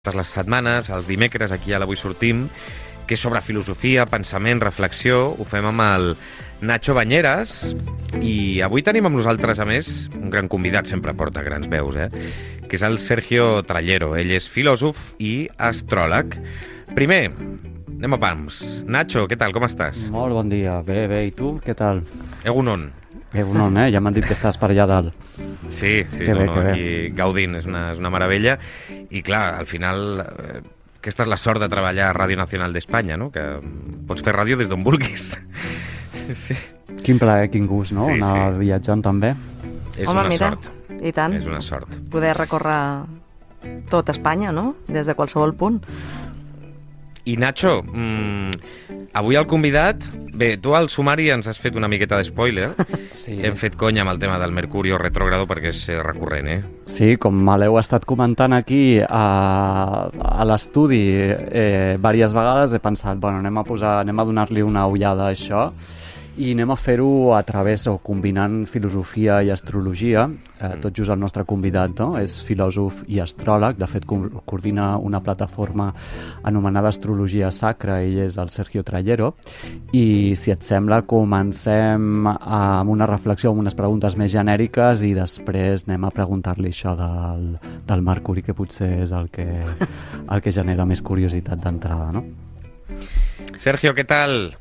totes les setmanes, els dimecres, aquí a l'Avui Sortim, que és sobre filosofia, pensament, reflexió. Ho fem amb el Nacho Bañeras i avui tenim amb nosaltres, a més, un gran convidat, sempre porta grans veus, que és el Sergio Trayero. Ell és filòsof i astròleg. Primer, anem a pams. Nacho, què tal, com estàs? Molt bon dia, bé, i tu, què tal? Egunon. Egunon, ja m'han dit que estàs per allà dalt. Sí, que bé. Aquí gaudint, és una meravella. I clar, al final, aquesta és la sort de treballar a Ràdio Nacional d'Espanya, no? Que pots fer ràdio des d'on vulguis. Sí. Quin plaer, quin gust, no? Anar viatjant també. És una sort. I tant. És una sort. Poder recórrer tot Espanya, no? Des de qualsevol punt. I Nacho, avui el convidat... Bé, tu al sumari ens has fet una miqueta d'espoiler. Sí. Hem fet conya amb el tema del Mercurio retrògrado perquè és recurrent, Sí, com me l'heu estat comentant aquí a l'estudi diverses vegades, he pensat, bueno, anem a donar-li una ullada a això i anem a fer-ho a través o combinant filosofia i astrologia. Tot just el nostre convidat, no? És filòsof i astròleg, de fet coordina una plataforma anomenada Astrologia Sacra, ell és el Sergio Trayero, i si et sembla comencem amb una reflexió, amb unes preguntes més genèriques i després anem a preguntar-li això del Mercuri, que potser és el que genera més curiositat d'entrada, ¿no? Sergio, ¿qué tal?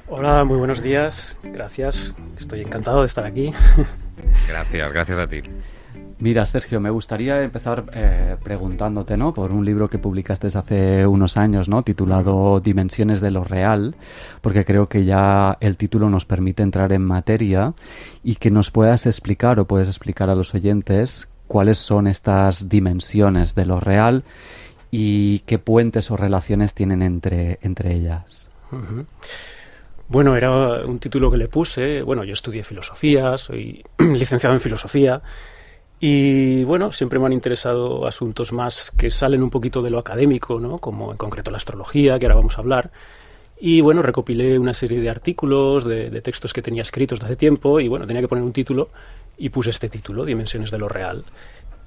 Hola, muy buenos días, gracias, estoy encantado de estar aquí. Gracias a ti. Mira, Sergio, me gustaría empezar preguntándote, ¿no? Por un libro que publicaste hace unos años, ¿no? Titulado Dimensiones de lo Real, porque creo que ya el título nos permite entrar en materia y que nos puedas explicar o puedes explicar a los oyentes cuáles son estas dimensiones de lo real y qué puentes o relaciones tienen entre ellas. Uh-huh. Bueno, era un título que le puse. Bueno, yo estudié filosofía, soy licenciado en filosofía y, bueno, siempre me han interesado asuntos más que salen un poquito de lo académico, ¿no? Como en concreto la astrología, que ahora vamos a hablar. Y, bueno, recopilé una serie de artículos, de textos que tenía escritos de hace tiempo y, bueno, tenía que poner un título y puse este título, Dimensiones de lo Real.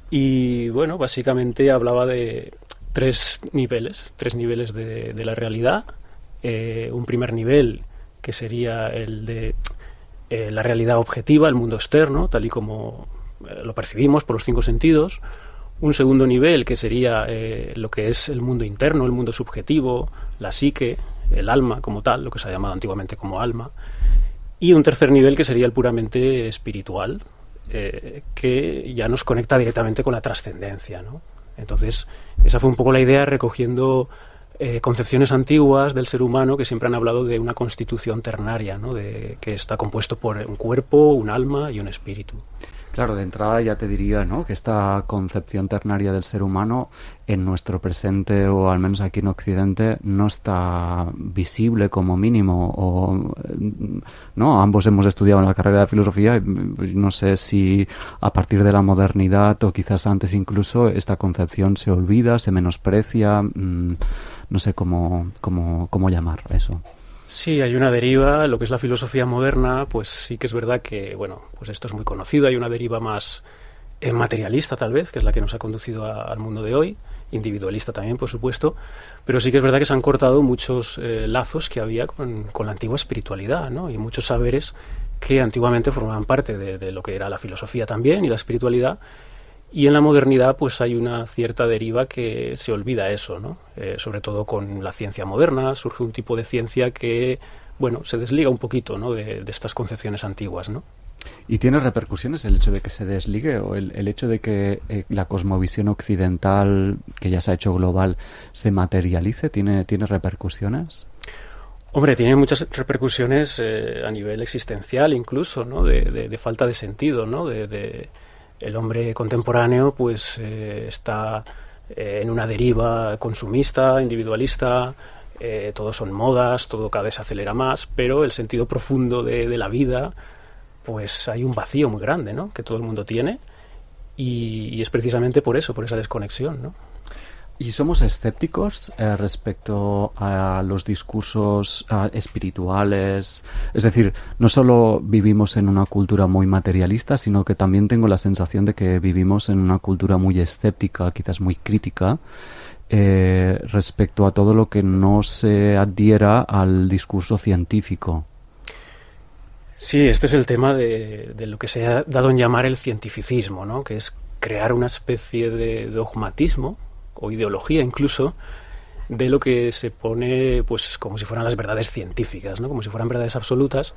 Y, bueno, básicamente hablaba de tres niveles de la realidad. Un primer nivel que sería el de la realidad objetiva, el mundo externo, tal y como lo percibimos por los 5 sentidos. Un segundo nivel que sería lo que es el mundo interno, el mundo subjetivo, la psique, el alma como tal, lo que se ha llamado antiguamente como alma. Y un tercer nivel que sería el puramente espiritual, que ya nos conecta directamente con la trascendencia, ¿no? Entonces, esa fue un poco la idea, recogiendo concepciones antiguas del ser humano que siempre han hablado de una constitución ternaria, ¿no? Que está compuesto por un cuerpo, un alma y un espíritu. Claro, de entrada ya te diría, ¿no?, que esta concepción ternaria del ser humano en nuestro presente, o al menos aquí en Occidente, no está visible como mínimo. O, ¿no? Ambos hemos estudiado en la carrera de filosofía y no sé si a partir de la modernidad o quizás antes incluso esta concepción se olvida, se menosprecia, no sé cómo llamar eso. Sí, hay una deriva, lo que es la filosofía moderna, pues sí que es verdad que, bueno, pues esto es muy conocido, hay una deriva más materialista tal vez, que es la que nos ha conducido al mundo de hoy, individualista también, por supuesto, pero sí que es verdad que se han cortado muchos lazos que había con la antigua espiritualidad, ¿no? Y muchos saberes que antiguamente formaban parte de lo que era la filosofía también y la espiritualidad. Y en la modernidad pues hay una cierta deriva que se olvida eso, ¿no? Sobre todo con la ciencia moderna surge un tipo de ciencia que, bueno, se desliga un poquito, ¿no?, de estas concepciones antiguas, ¿no? ¿Y tiene repercusiones el hecho de que se desligue o el hecho de que la cosmovisión occidental, que ya se ha hecho global, se materialice? ¿Tiene repercusiones? Hombre, tiene muchas repercusiones a nivel existencial incluso, ¿no? De falta de sentido, ¿no? El hombre contemporáneo pues está en una deriva consumista, individualista, todo son modas, todo cada vez se acelera más, pero el sentido profundo de la vida, pues hay un vacío muy grande, ¿no?, que todo el mundo tiene y es precisamente por eso, por esa desconexión, ¿no? ¿Y somos escépticos respecto a los discursos espirituales? Es decir, no solo vivimos en una cultura muy materialista, sino que también tengo la sensación de que vivimos en una cultura muy escéptica, quizás muy crítica, respecto a todo lo que no se adhiera al discurso científico. Sí, este es el tema de lo que se ha dado en llamar el cientificismo, ¿no? Que es crear una especie de dogmatismo o ideología incluso de lo que se pone pues como si fueran las verdades científicas, ¿no? Como si fueran verdades absolutas.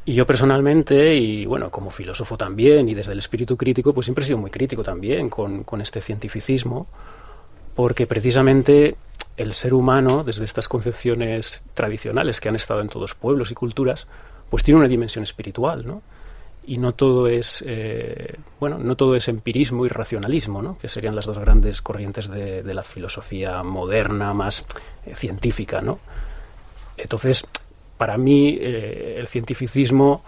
Y yo personalmente, y bueno, como filósofo también, y desde el espíritu crítico, pues siempre he sido muy crítico también con este cientificismo, porque precisamente el ser humano, desde estas concepciones tradicionales que han estado en todos pueblos y culturas, pues tiene una dimensión espiritual, ¿no? Y no todo es no todo es empirismo y racionalismo, ¿no? Que serían las dos grandes corrientes de la filosofía moderna, más científica, ¿no? Entonces, para mí, el cientificismo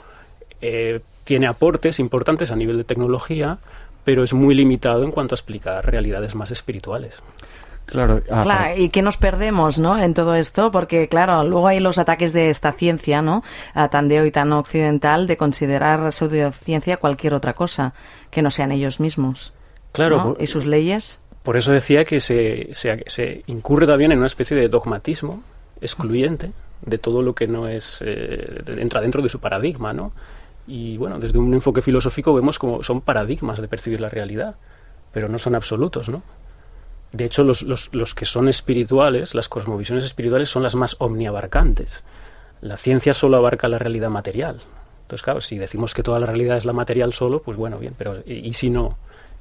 tiene aportes importantes a nivel de tecnología, pero es muy limitado en cuanto a explicar realidades más espirituales. Claro, y que nos perdemos, ¿no?, en todo esto, porque claro, luego hay los ataques de esta ciencia, ¿no?, tan de hoy, tan occidental, de considerar pseudociencia cualquier otra cosa que no sean ellos mismos. Claro, ¿no? Y sus leyes. Por eso decía que se incurre también en una especie de dogmatismo excluyente de todo lo que no es entra dentro de su paradigma, ¿no? Y bueno, desde un enfoque filosófico vemos como son paradigmas de percibir la realidad, pero no son absolutos, ¿no? De hecho, los que son espirituales, las cosmovisiones espirituales, son las más omniabarcantes. La ciencia solo abarca la realidad material. Entonces, claro, si decimos que toda la realidad es la material solo, pues bueno, bien, pero ¿y si no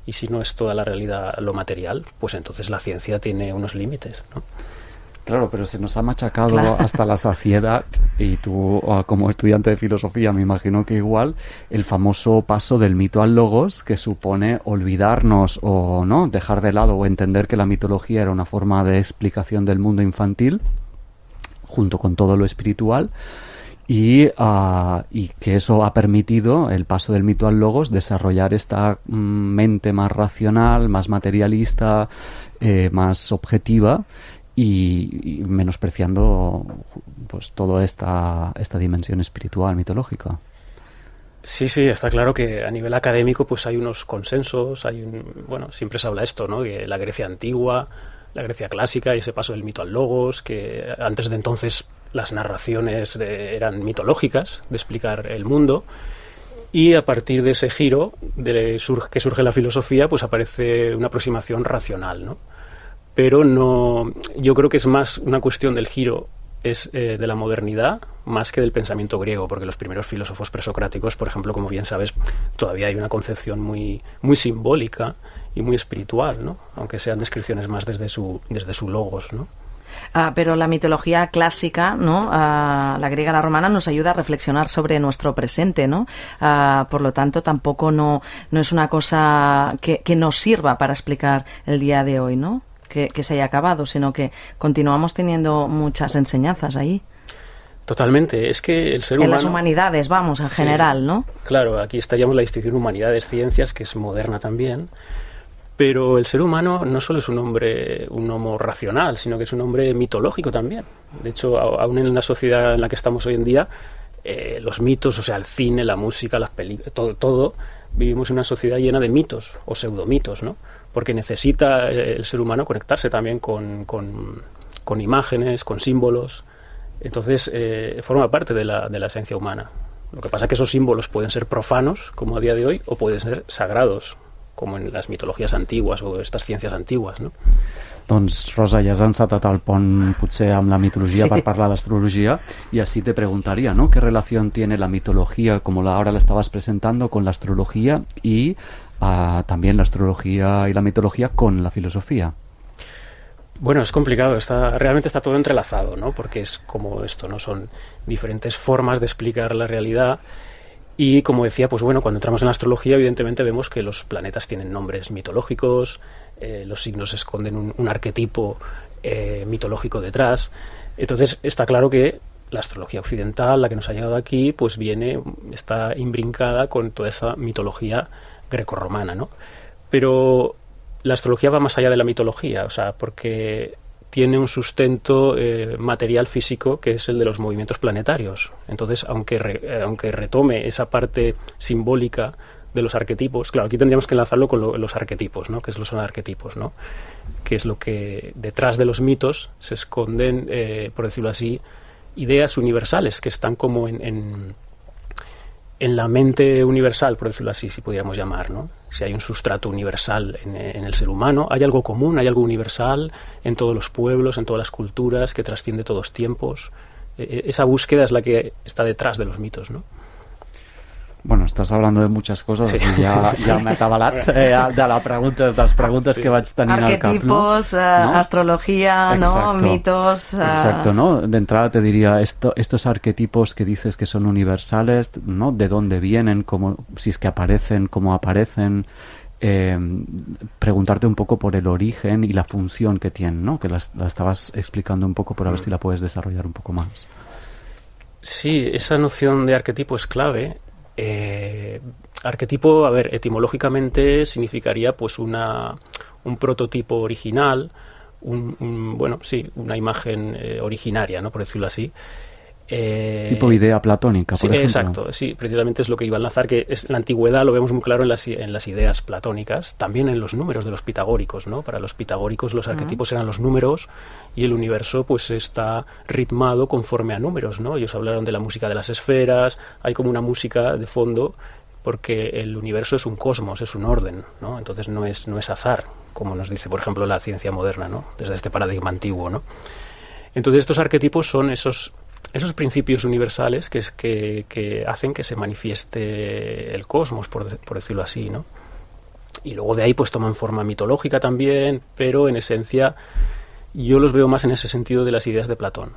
es toda la realidad lo material? Pues entonces la ciencia tiene unos límites, ¿no? Claro, pero se nos ha machacado hasta la saciedad, y tú, como estudiante de filosofía, me imagino que igual, el famoso paso del mito al logos, que supone olvidarnos o no dejar de lado o entender que la mitología era una forma de explicación del mundo infantil, junto con todo lo espiritual, y que eso ha permitido, el paso del mito al logos, desarrollar esta mente más racional, más materialista, más objetiva, y menospreciando pues toda esta dimensión espiritual, mitológica. Sí, está claro que a nivel académico pues hay unos consensos, siempre se habla esto, ¿no? Que la Grecia antigua, la Grecia clásica y ese paso del mito al logos, que antes de entonces las narraciones eran mitológicas, de explicar el mundo, y a partir de ese giro que surge la filosofía, pues aparece una aproximación racional, ¿no? Pero no, yo creo que es más una cuestión del giro de la modernidad más que del pensamiento griego, porque los primeros filósofos presocráticos, por ejemplo, como bien sabes, todavía hay una concepción muy, muy simbólica y muy espiritual, ¿no? Aunque sean descripciones más desde su logos, ¿no? Pero la mitología clásica, ¿no? La griega, la romana, nos ayuda a reflexionar sobre nuestro presente, ¿no? Por lo tanto, tampoco no es una cosa que nos sirva para explicar el día de hoy, ¿no? Que se haya acabado, sino que continuamos teniendo muchas enseñanzas ahí. Totalmente, es que el ser humano... En las humanidades, vamos, en general, ¿no? Claro, aquí estaríamos la distinción humanidades-ciencias, que es moderna también, pero el ser humano no solo es un homo racional, sino que es un hombre mitológico también. De hecho, aún en la sociedad en la que estamos hoy en día, los mitos, o sea, el cine, la música, las películas, todo, vivimos en una sociedad llena de mitos o pseudomitos, ¿no? Porque necesita el ser humano conectarse también con imágenes, con símbolos. Entonces, forma parte de la esencia humana. Lo que pasa es que esos símbolos pueden ser profanos, como a día de hoy, o pueden ser sagrados, como en las mitologías antiguas o estas ciencias antiguas, ¿no? Doncs, Rosa, ja has encetat el pont potser amb la mitologia per parlar d'astrologia, y así te preguntaría, ¿no? ¿Qué relación tiene la mitología, como ahora la estabas presentando, con la astrología y también la astrología y la mitología con la filosofía? Bueno, es complicado, realmente está todo entrelazado, ¿no? Porque es como esto, ¿no? Son diferentes formas de explicar la realidad. Y como decía, pues bueno, cuando entramos en la astrología, evidentemente vemos que los planetas tienen nombres mitológicos, los signos esconden un arquetipo mitológico detrás. Entonces está claro que la astrología occidental, la que nos ha llegado aquí, pues está imbrincada con toda esa mitología grecorromana, ¿no? Pero la astrología va más allá de la mitología, o sea, porque tiene un sustento material físico que es el de los movimientos planetarios. Entonces, aunque retome esa parte simbólica de los arquetipos, claro, aquí tendríamos que enlazarlo con los arquetipos, ¿no? Que son arquetipos, ¿no? Que es lo que detrás de los mitos se esconden, por decirlo así, ideas universales que están como en la mente universal, por decirlo así, si pudiéramos llamar, ¿no? Si hay un sustrato universal en el ser humano, hay algo común, hay algo universal en todos los pueblos, en todas las culturas, que trasciende todos los tiempos. Esa búsqueda es la que está detrás de los mitos, ¿no? Bueno, estàs hablando de muchas cosas, sí. Ja m'he atabalat de les preguntes sí. que vaig tenir al cap. Arquetipos, ¿no? Astrología, exacto. ¿no? Mitos. Exacto, ¿no? De entrada te diría, estos arquetipos que dices que son universales, ¿no? ¿De dónde vienen? Si es que aparecen, cómo aparecen. Preguntarte un poco por el origen y la función que tienen, ¿no? Que la estabas explicando un poco, por a ver si la puedes desarrollar un poco más. Sí, esa noción de arquetipo es clave. Arquetipo, a ver, etimológicamente significaría pues un prototipo original, una imagen originaria, ¿no? Por decirlo así. Tipo idea platónica, por ejemplo. Exacto, sí, precisamente es lo que iba a enlazar, que es la antigüedad, lo vemos muy claro en las ideas platónicas, también en los números de los pitagóricos, ¿no? Para los pitagóricos los arquetipos eran los números y el universo pues está ritmado conforme a números, ¿no? Ellos hablaron de la música de las esferas, hay como una música de fondo porque el universo es un cosmos, es un orden, ¿no? Entonces no es azar, como nos dice, por ejemplo, la ciencia moderna, ¿no? Desde este paradigma antiguo, ¿no? Entonces estos arquetipos son esos principios universales que hacen que se manifieste el cosmos, por decirlo así, ¿no? Y luego de ahí pues toman forma mitológica también, pero en esencia yo los veo más en ese sentido de las ideas de Platón.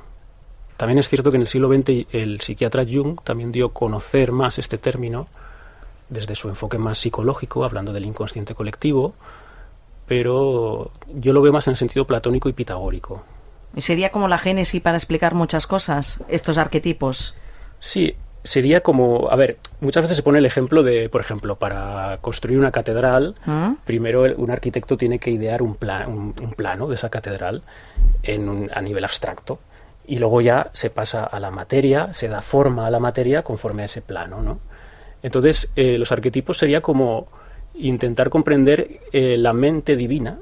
También es cierto que en el siglo XX el psiquiatra Jung también dio a conocer más este término desde su enfoque más psicológico, hablando del inconsciente colectivo, pero yo lo veo más en el sentido platónico y pitagórico. ¿Sería como la génesis para explicar muchas cosas, estos arquetipos? Sí, sería como, a ver, muchas veces se pone el ejemplo de, por ejemplo, para construir una catedral, primero un arquitecto tiene que idear un plano de esa catedral a nivel abstracto, y luego ya se pasa a la materia, se da forma a la materia conforme a ese plano, ¿no? Entonces, los arquetipos sería como intentar comprender la mente divina,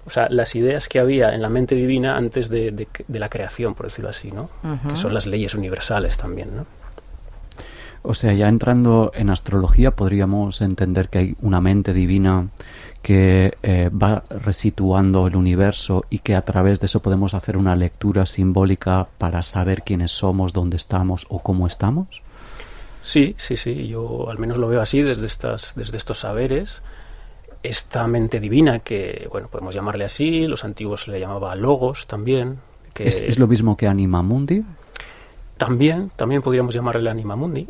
o sea, las ideas que había en la mente divina antes de la creación, por decirlo así, ¿no? Que son las leyes universales también, ¿no? O sea, ya entrando en astrología, podríamos entender que hay una mente divina que va resituando el universo y que a través de eso podemos hacer una lectura simbólica para saber quiénes somos, dónde estamos o cómo estamos. Sí, yo al menos lo veo así desde estos saberes. Esta mente divina, que, bueno, podemos llamarle así, los antiguos le llamaban logos también. Que ¿Es lo mismo que anima mundi? También podríamos llamarle anima mundi.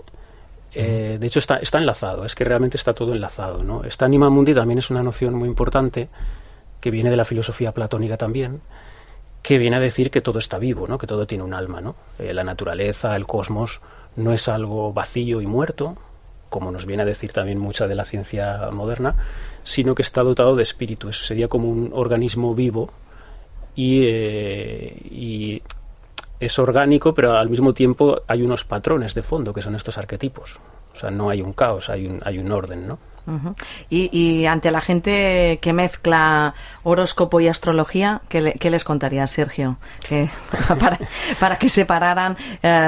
De hecho, está enlazado, es que realmente está todo enlazado, ¿no? Esta anima mundi también es una noción muy importante que viene de la filosofía platónica también, que viene a decir que todo está vivo, ¿no? Que todo tiene un alma, ¿no? La naturaleza, el cosmos, no es algo vacío y muerto, como nos viene a decir también mucha de la ciencia moderna, sino que está dotado de espíritu. Eso sería como un organismo vivo y es orgánico, pero al mismo tiempo hay unos patrones de fondo que son estos arquetipos. O sea, no hay un caos, hay un orden, ¿no? Y ante la gente que mezcla horóscopo y astrología, ¿qué les contarías, Sergio? Para que separaran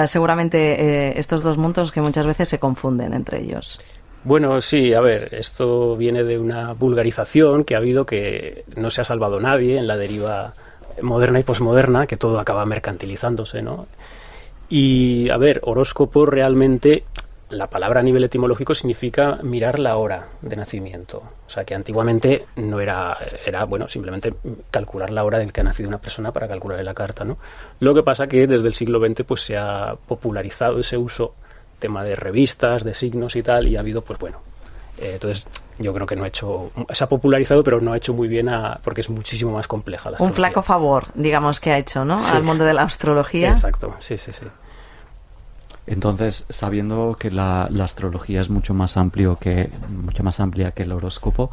seguramente estos dos mundos que muchas veces se confunden entre ellos. Bueno, sí, a ver, esto viene de una vulgarización que ha habido, que no se ha salvado nadie en la deriva moderna y posmoderna, que todo acaba mercantilizándose, ¿no? Y, a ver, horóscopo realmente, la palabra a nivel etimológico significa mirar la hora de nacimiento. O sea, que antiguamente no era bueno, simplemente calcular la hora en que ha nacido una persona para calcular la carta, ¿no? Lo que pasa que desde el siglo XX pues se ha popularizado ese uso, tema de revistas, de signos y tal, y ha habido, pues bueno, entonces yo creo que se ha popularizado, pero no ha hecho muy bien porque es muchísimo más compleja la astrología. Un flaco favor, digamos, que ha hecho, ¿no? Sí. Al mundo de la astrología. Exacto, sí. Entonces, sabiendo que la astrología es mucho más amplia que el horóscopo,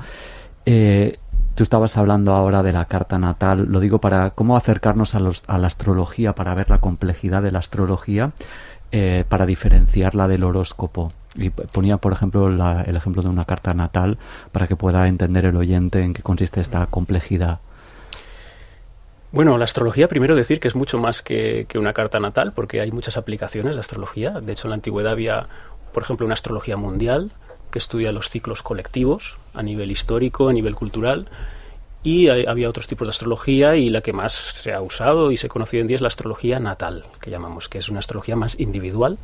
Tú estabas hablando ahora de la carta natal, lo digo para cómo acercarnos a la astrología, para ver la complejidad de la astrología, para diferenciarla del horóscopo. Y ponía, por ejemplo, el ejemplo de una carta natal para que pueda entender el oyente en qué consiste esta complejidad. Bueno, la astrología, primero decir que es mucho más que una carta natal, porque hay muchas aplicaciones de astrología. De hecho, en la antigüedad había, por ejemplo, una astrología mundial que estudia los ciclos colectivos a nivel histórico, a nivel cultural, y había otros tipos de astrología, y la que más se ha usado y se conoce hoy en día es la astrología natal, que llamamos, que es una astrología más individual,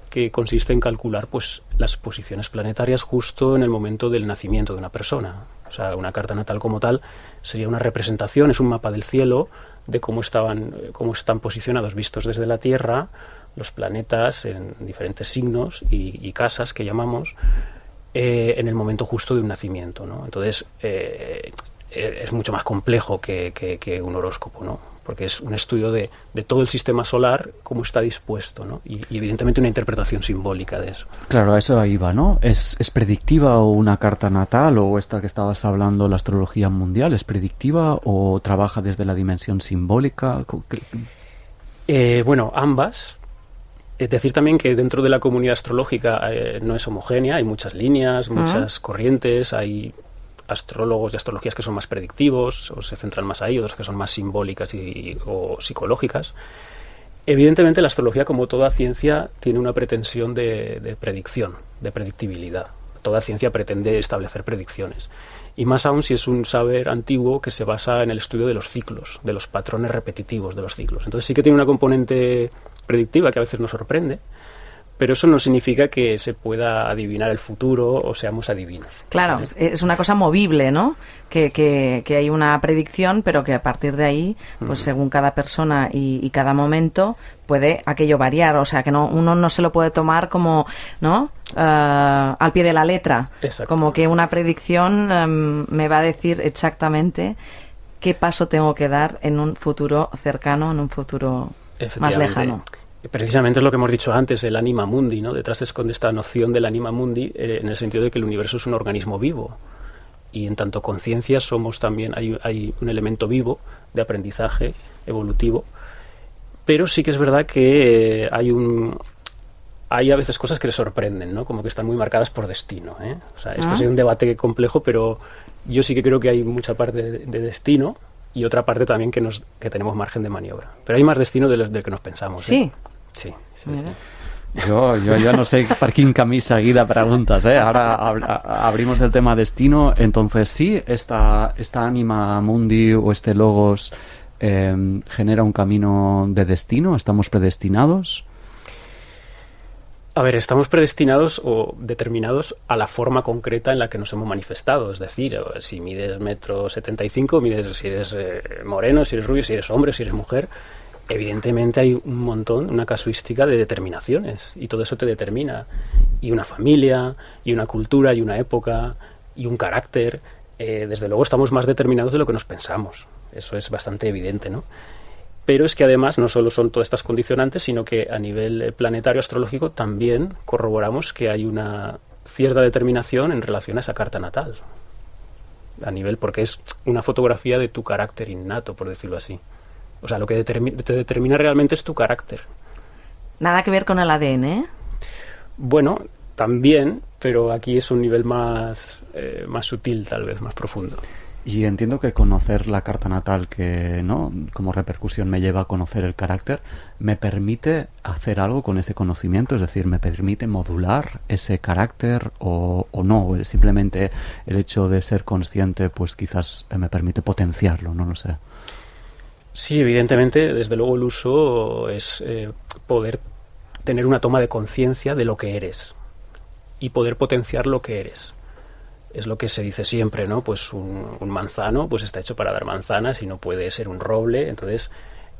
que consiste en calcular pues las posiciones planetarias justo en el momento del nacimiento de una persona. O sea, una carta natal como tal sería una representación, es un mapa del cielo de cómo están posicionados vistos desde la Tierra los planetas en diferentes signos y casas que llamamos en el momento justo de un nacimiento, ¿no? Entonces es mucho más complejo que un horóscopo, ¿no? Porque es un estudio de todo el sistema solar, cómo está dispuesto, ¿no? Y evidentemente una interpretación simbólica de eso. Claro, a eso ahí va, ¿no? ¿Es predictiva o una carta natal, o esta que estabas hablando, la astrología mundial, es predictiva o trabaja desde la dimensión simbólica? Bueno, ambas. Es decir también que dentro de la comunidad astrológica no es homogénea, hay muchas líneas, muchas corrientes, hay astrólogos de astrologías que son más predictivos o se centran más ahí, otros que son más simbólicas o psicológicas. Evidentemente la astrología, como toda ciencia, tiene una pretensión de predicción, de predictibilidad. Toda ciencia pretende establecer predicciones. Y más aún si es un saber antiguo que se basa en el estudio de los ciclos, de los patrones repetitivos de los ciclos. Entonces sí que tiene una componente predictiva que a veces nos sorprende, pero eso no significa que se pueda adivinar el futuro o seamos adivinos. Claro, es una cosa movible, ¿no? Que hay una predicción, pero que a partir de ahí, pues según cada persona y cada momento, puede aquello variar. O sea, que uno no se lo puede tomar como, ¿no? Al pie de la letra. Exacto. Como que una predicción me va a decir exactamente qué paso tengo que dar en un futuro cercano, en un futuro más lejano. Precisamente es lo que hemos dicho antes, el anima mundi, ¿no? Detrás se esconde esta noción del anima mundi en el sentido de que el universo es un organismo vivo, y en tanto conciencia somos también, hay un elemento vivo de aprendizaje evolutivo, pero sí que es verdad que hay a veces cosas que le sorprenden, ¿no? Como que están muy marcadas por destino, ¿eh? O sea, esto es un debate complejo, pero yo sí que creo que hay mucha parte de destino y otra parte también que tenemos margen de maniobra. Pero hay más destino del que nos pensamos. Sí. Sí. Jo no sé per quin camí seguir de preguntas, ¿eh? Ahora abrimos el tema destino. Entonces, sí, esta anima mundi o este logos genera un camino de destino. ¿Estamos predestinados? A ver, estamos predestinados o determinados a la forma concreta en la que nos hemos manifestado. Es decir, si mides 1,75 m, mides si eres moreno, si eres rubio, si eres hombre, si eres mujer. Evidentemente hay un montón, una casuística de determinaciones, y todo eso te determina. Y una familia, y una cultura, y una época, y un carácter. Desde luego estamos más determinados de lo que nos pensamos. Eso es bastante evidente, ¿no? Pero es que además no solo son todas estas condicionantes, sino que a nivel planetario astrológico también corroboramos que hay una cierta determinación en relación a esa carta natal. A nivel, porque es una fotografía de tu carácter innato, por decirlo así. O sea, lo que te determina realmente es tu carácter. Nada que ver con el ADN, ¿eh? Bueno, también, pero aquí es un nivel más sutil, tal vez, más profundo. Y entiendo que conocer la carta natal, que no como repercusión me lleva a conocer el carácter, me permite hacer algo con ese conocimiento, es decir, me permite modular ese carácter o no, simplemente el hecho de ser consciente pues quizás me permite potenciarlo, no lo sé. Sí, evidentemente, desde luego el uso es poder tener una toma de conciencia de lo que eres y poder potenciar lo que eres. Es lo que se dice siempre, ¿no? Pues un manzano pues está hecho para dar manzanas y no puede ser un roble. Entonces,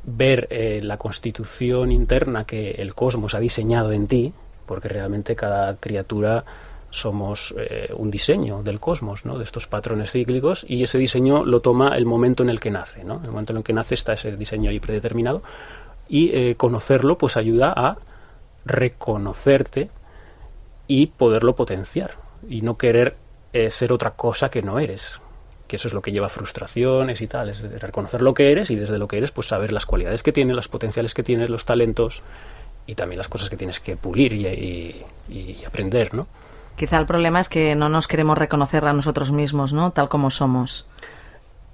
ver la constitución interna que el cosmos ha diseñado en ti, porque realmente cada criatura somos un diseño del cosmos, ¿no? De estos patrones cíclicos, y ese diseño lo toma el momento en el que nace, ¿no? El momento en el que nace está ese diseño ahí predeterminado, y conocerlo pues ayuda a reconocerte y poderlo potenciar, y no querer ser otra cosa que no eres, que eso es lo que lleva a frustraciones y tal, es de reconocer lo que eres y desde lo que eres pues saber las cualidades que tienes, los potenciales que tienes, los talentos y también las cosas que tienes que pulir y aprender, ¿no? Quizá el problema es que no nos queremos reconocer a nosotros mismos, ¿no? Tal como somos.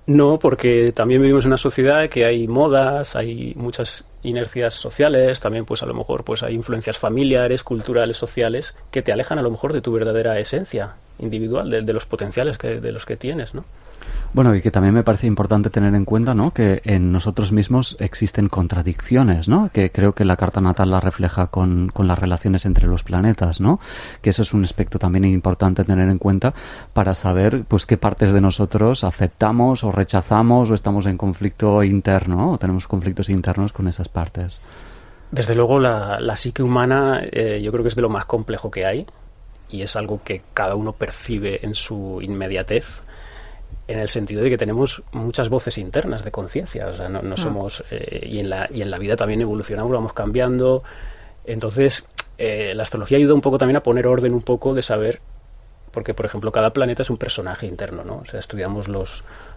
No, porque también vivimos en una sociedad que hay modas, hay muchas inercias sociales, también pues a lo mejor pues hay influencias familiares, culturales, sociales, que te alejan a lo mejor de tu verdadera esencia individual, de los potenciales de los que tienes, ¿no? Bueno, y que también me parece importante tener en cuenta, ¿no?, que en nosotros mismos existen contradicciones, ¿no?, que creo que la carta natal la refleja con las relaciones entre los planetas, ¿no?, que eso es un aspecto también importante tener en cuenta para saber, pues, qué partes de nosotros aceptamos o rechazamos o estamos en conflicto interno, ¿no?, o tenemos conflictos internos con esas partes. Desde luego la psique humana yo creo que es de lo más complejo que hay y es algo que cada uno percibe en su inmediatez, en el sentido de que tenemos muchas voces internas de conciencia, o sea, no somos y en la vida también evolucionamos, vamos cambiando. Entonces la astrología ayuda un poco también a poner orden un poco de saber, porque por ejemplo cada planeta es un personaje interno, ¿no? O sea, estudiamos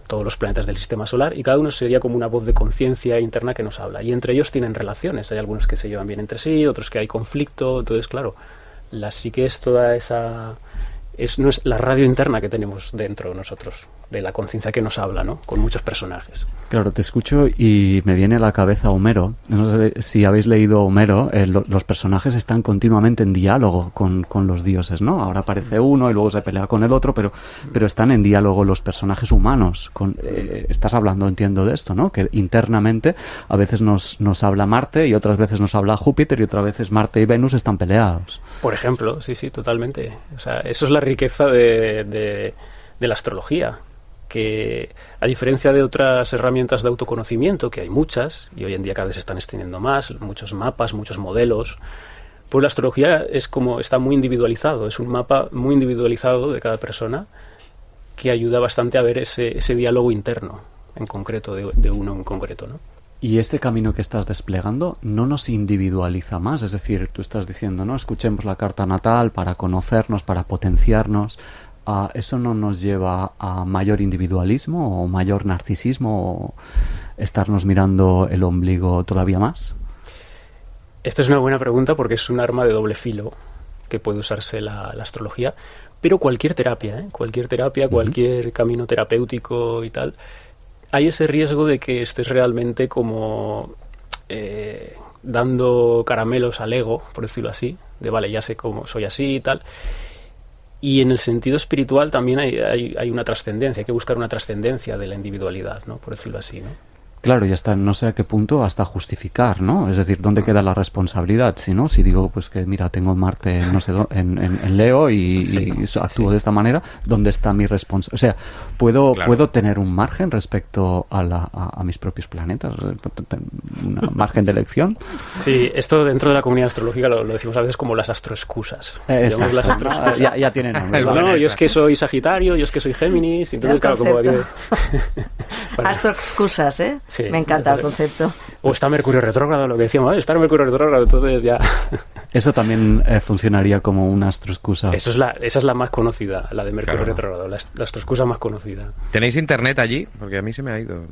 todos los planetas del sistema solar y cada uno sería como una voz de conciencia interna que nos habla, y entre ellos tienen relaciones, hay algunos que se llevan bien entre sí, otros que hay conflicto. Entonces claro, la psique es toda esa... no es la radio interna que tenemos dentro de nosotros, de la conciencia que nos habla, ¿no?, con muchos personajes. Claro, te escucho y me viene a la cabeza Homero. No sé si habéis leído Homero, los personajes están continuamente en diálogo con los dioses, ¿no? Ahora aparece uno y luego se pelea con el otro, pero están en diálogo los personajes humanos. Estás hablando, entiendo, de esto, ¿no?, que internamente a veces nos habla Marte y otras veces nos habla Júpiter y otras veces Marte y Venus están peleados. Por ejemplo, sí, totalmente. O sea, eso es la riqueza de la astrología, que a diferencia de otras herramientas de autoconocimiento, que hay muchas, y hoy en día cada vez se están extendiendo más, muchos mapas, muchos modelos, pues la astrología está muy individualizado, es un mapa muy individualizado de cada persona que ayuda bastante a ver ese diálogo interno, en concreto, de uno en concreto, ¿no? Y este camino que estás desplegando no nos individualiza más, es decir, tú estás diciendo, ¿no?, escuchemos la carta natal para conocernos, para potenciarnos. ¿Eso no nos lleva a mayor individualismo o mayor narcisismo o estarnos mirando el ombligo todavía más? Esta es una buena pregunta porque es un arma de doble filo que puede usarse la astrología, pero cualquier terapia, cualquier camino terapéutico y tal, hay ese riesgo de que estés realmente como dando caramelos al ego, por decirlo así, de vale, ya sé cómo soy así y tal. Y en el sentido espiritual también hay una trascendencia, hay que buscar una trascendencia de la individualidad, ¿no?, por decirlo así, ¿no? Claro, y hasta no sé a qué punto hasta justificar, ¿no? Es decir, ¿dónde queda la responsabilidad? Si digo, pues que mira, tengo Marte, no sé, en Leo y actúo de esta manera, ¿dónde está mi responsabilidad? O sea, ¿puedo tener un margen respecto a mis propios planetas? ¿Un margen de elección? Sí, esto dentro de la comunidad astrológica lo decimos a veces como las astroexcusas. Las astroexcusas. Ya tienen nombre. No, yo es que soy Sagitario, yo es que soy Géminis, entonces claro, como... Astroexcusas, ¿eh? Sí, me encanta el concepto. O está Mercurio retrógrado, lo que decíamos, está Mercurio retrógrado, entonces ya... Eso también funcionaría como una astroexcusa. Esa es la más conocida, la de Mercurio retrógrado, la astroexcusa más conocida. ¿Tenéis internet allí? Porque a mí se me ha ido.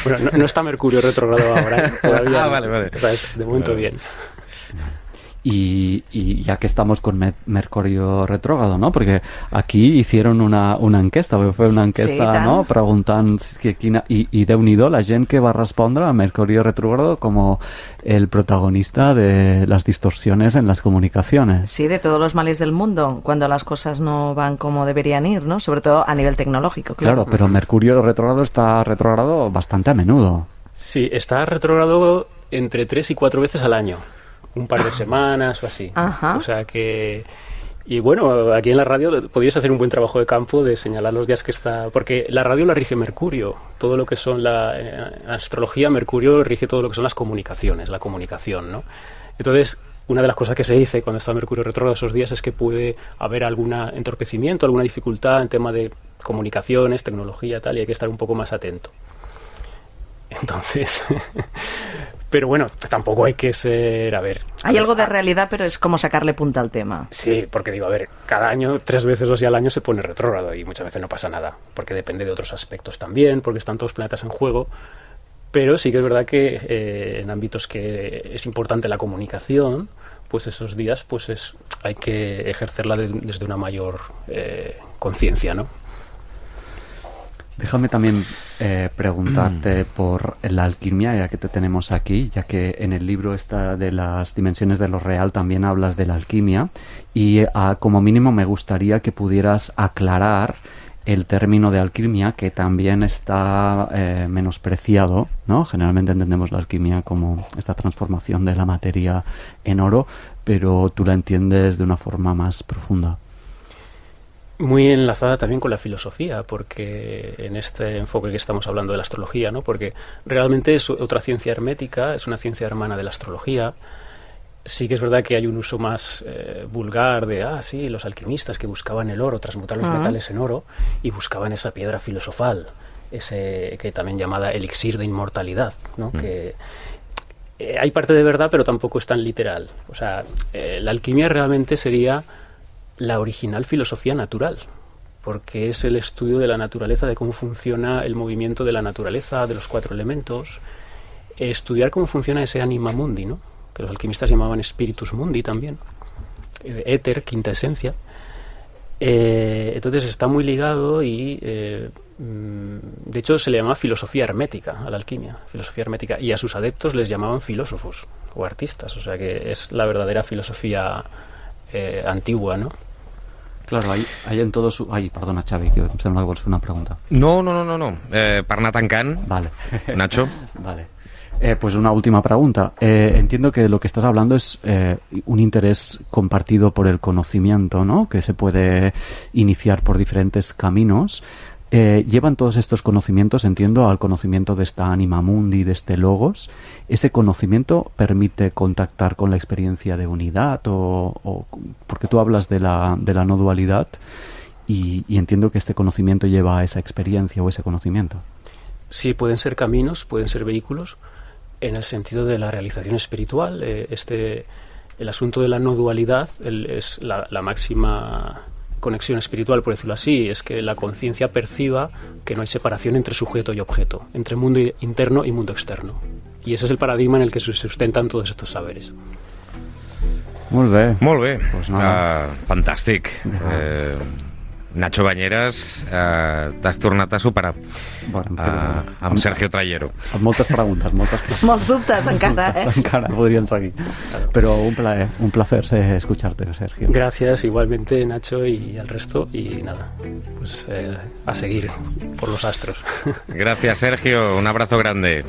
Bueno, no está Mercurio retrógrado ahora, todavía. Vale. O sea, de momento bien. Y ya que estamos con Mercurio retrógrado, ¿no? Porque aquí hicieron una enquesta, fue una enquesta, sí, no? Preguntant i Déu-n'hi-do la gent que va respondre a Mercurio retrógrado como el protagonista de las distorsiones en las comunicaciones. Sí, de todos los males del mundo, cuando las cosas no van como deberían ir, ¿no? Sobre todo a nivel tecnológico, claro. Claro, pero Mercurio retrógrado está retrógrado bastante a menudo. Sí, está retrógrado entre 3 y 4 veces al año. Un par de semanas o así. Ajá. O sea que... Y bueno, aquí en la radio podrías hacer un buen trabajo de campo de señalar los días que está... Porque la radio la rige Mercurio. Todo lo que son la astrología, Mercurio rige todo lo que son las comunicaciones, la comunicación, ¿no? Entonces, una de las cosas que se dice cuando está Mercurio retrógrado esos días es que puede haber algún entorpecimiento, alguna dificultad en tema de comunicaciones, tecnología, tal, y hay que estar un poco más atento. Entonces... Pero bueno, tampoco hay que ser, Hay algo de realidad, pero es como sacarle punta al tema. Sí, porque digo, cada año, 3 veces o así al año se pone retrógrado y muchas veces no pasa nada, porque depende de otros aspectos también, porque están todos los planetas en juego. Pero sí que es verdad que en ámbitos que es importante la comunicación, pues esos días hay que ejercerla desde una mayor conciencia, ¿no? Déjame también preguntarte por la alquimia, ya que te tenemos aquí, ya que en el libro de las dimensiones de lo real también hablas de la alquimia, y como mínimo me gustaría que pudieras aclarar el término de alquimia, que también está menospreciado, ¿no? Generalmente entendemos la alquimia como esta transformación de la materia en oro, pero tú la entiendes de una forma más profunda. Muy enlazada también con la filosofía, porque en este enfoque que estamos hablando de la astrología, ¿no? Porque realmente es otra ciencia hermética, es una ciencia hermana de la astrología. Sí que es verdad que hay un uso más vulgar de, sí, los alquimistas que buscaban el oro, transmutar los metales en oro, y buscaban esa piedra filosofal, ese que también llamada elixir de inmortalidad, ¿no? Que hay parte de verdad, pero tampoco es tan literal. O sea, la alquimia realmente sería la original filosofía natural, porque es el estudio de la naturaleza, de cómo funciona el movimiento de la naturaleza, de los 4 elementos, estudiar cómo funciona ese anima mundi, ¿no? Que los alquimistas llamaban spiritus mundi también, éter, quinta esencia. Entonces está muy ligado y de hecho se le llama filosofía hermética a la alquimia, filosofía hermética, y a sus adeptos les llamaban filósofos o artistas, o sea que es la verdadera filosofía antigua, ¿no? Claro, hay en todo su... Ai, perdona, Xavi, que em sembla que vols fer una pregunta. No. Per anar tancant, Vale. Nacho. Vale. Pues una última pregunta. Entiendo que lo que estás hablando es un interés compartido por el conocimiento, ¿no? Que se puede iniciar por diferentes caminos. Llevan todos estos conocimientos, entiendo, al conocimiento de esta anima mundi, de este logos. ¿Ese conocimiento permite contactar con la experiencia de unidad? O porque tú hablas de la no dualidad y entiendo que este conocimiento lleva a esa experiencia o ese conocimiento. Sí, pueden ser caminos, pueden ser vehículos, en el sentido de la realización espiritual. El asunto de la no dualidad es la máxima conexión espiritual, por decirlo así, es que la conciencia perciba que no hay separación entre sujeto y objeto, entre mundo interno y mundo externo. Y ese es el paradigma en el que se sustentan todos estos saberes. Molt bé. Molt bé. Pues nada. Fantàstic. Nacho Bañeras, t'has tornat a superar amb Sergio Trayero. Amb moltes preguntes. Molts dubtes encara, Encara podrían seguir. Pero un placer escucharte, Sergio. Gracias, igualmente, Nacho, y al resto. Y nada, pues a seguir por los astros. Gracias, Sergio. Un abrazo grande.